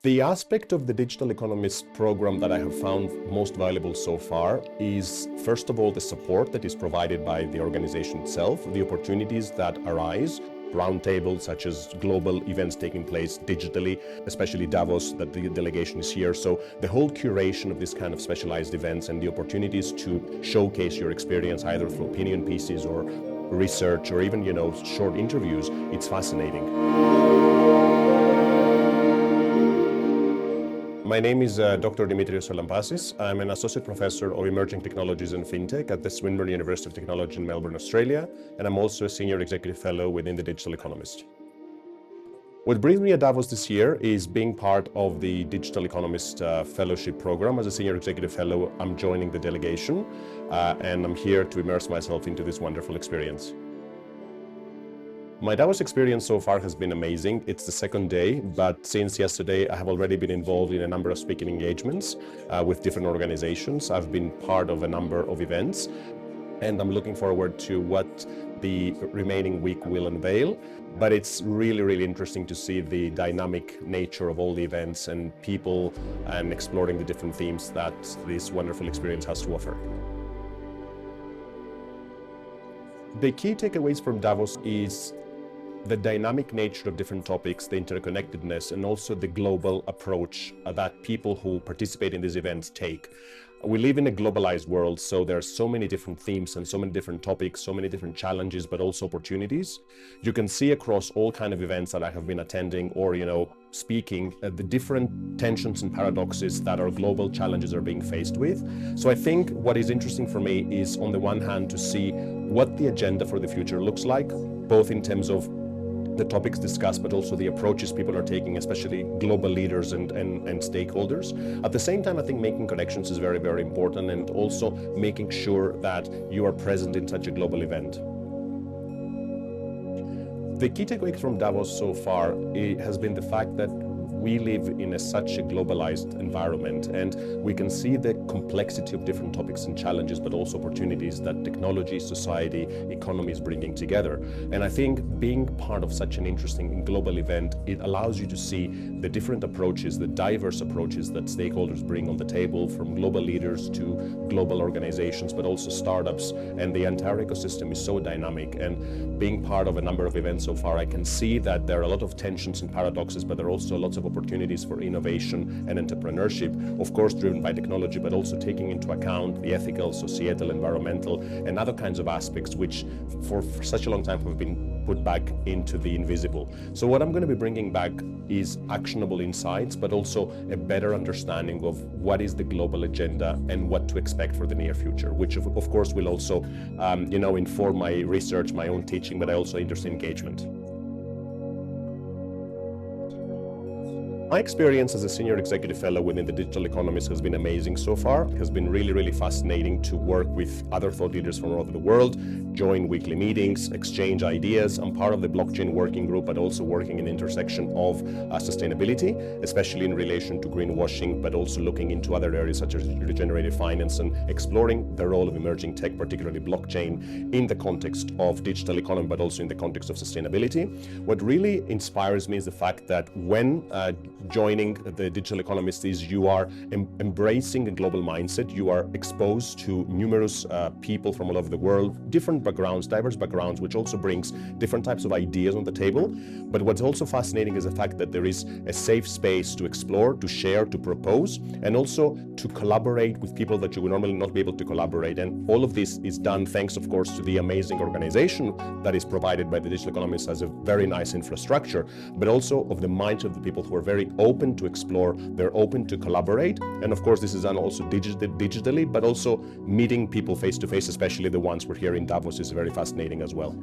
The aspect of the Digital Economist program that I have found most valuable so far is, first of all, the support that is provided by the organization itself, the opportunities that arise, roundtables such as global events taking place digitally, especially Davos, that the delegation is here. So the whole curation of this kind of specialized events and the opportunities to showcase your experience either through opinion pieces or research or even, short interviews, it's fascinating. My name is Dr. Dimitrios Salampasis. I'm an Associate Professor of Emerging Technologies and FinTech at the Swinburne University of Technology in Melbourne, Australia, and I'm also a Senior Executive Fellow within the Digital Economist. What brings me at Davos this year is being part of the Digital Economist Fellowship Program. As a Senior Executive Fellow, I'm joining the delegation, and I'm here to immerse myself into this wonderful experience. My Davos experience so far has been amazing. It's the second day, but since yesterday, I have already been involved in a number of speaking engagements with different organizations. I've been part of a number of events, and I'm looking forward to what the remaining week will unveil. But it's really, really interesting to see the dynamic nature of all the events and people and exploring the different themes that this wonderful experience has to offer. The key takeaways from Davos is the dynamic nature of different topics, the interconnectedness, and also the global approach that people who participate in these events take. We live in a globalized world, so there are so many different themes and so many different topics, so many different challenges, but also opportunities. You can see across all kinds of events that I have been attending or, speaking, the different tensions and paradoxes that our global challenges are being faced with. So I think what is interesting for me is, on the one hand, to see what the agenda for the future looks like, both in terms of the topics discussed, but also the approaches people are taking, especially global leaders and stakeholders. At the same time, I think making connections is very, very important, and also making sure that you are present in such a global event. The key takeaway from Davos so far has been the fact that we live in such a globalized environment, and we can see the complexity of different topics and challenges, but also opportunities that technology, society, economy is bringing together. And I think being part of such an interesting global event, it allows you to see the different approaches, the diverse approaches that stakeholders bring on the table, from global leaders to global organizations, but also startups. And the entire ecosystem is so dynamic. And being part of a number of events so far, I can see that there are a lot of tensions and paradoxes, but there are also lots of opportunities for innovation and entrepreneurship, of course driven by technology, but also taking into account the ethical, societal, environmental, and other kinds of aspects which for such a long time have been put back into the invisible. So what I'm going to be bringing back is actionable insights, but also a better understanding of what is the global agenda and what to expect for the near future, which of course will also inform my research, my own teaching, but I also interest in engagement. My experience as a Senior Executive Fellow within the Digital Economist has been amazing so far. It has been really, really fascinating to work with other thought leaders from all over the world, join weekly meetings, exchange ideas. I'm part of the blockchain working group, but also working in the intersection of sustainability, especially in relation to greenwashing, but also looking into other areas such as regenerative finance and exploring the role of emerging tech, particularly blockchain, in the context of digital economy, but also in the context of sustainability. What really inspires me is the fact that when joining the Digital Economist is you are embracing a global mindset. You are exposed to numerous people from all over the world, different backgrounds, diverse backgrounds, which also brings different types of ideas on the table. But what's also fascinating is the fact that there is a safe space to explore, to share, to propose, and also to collaborate with people that you would normally not be able to collaborate. And all of this is done thanks, of course, to the amazing organization that is provided by the Digital Economist as a very nice infrastructure, but also of the minds of the people who are very open to explore, they're open to collaborate. And of course, this is done also digitally, but also meeting people face to face, especially the ones we're here in Davos, is very fascinating as well.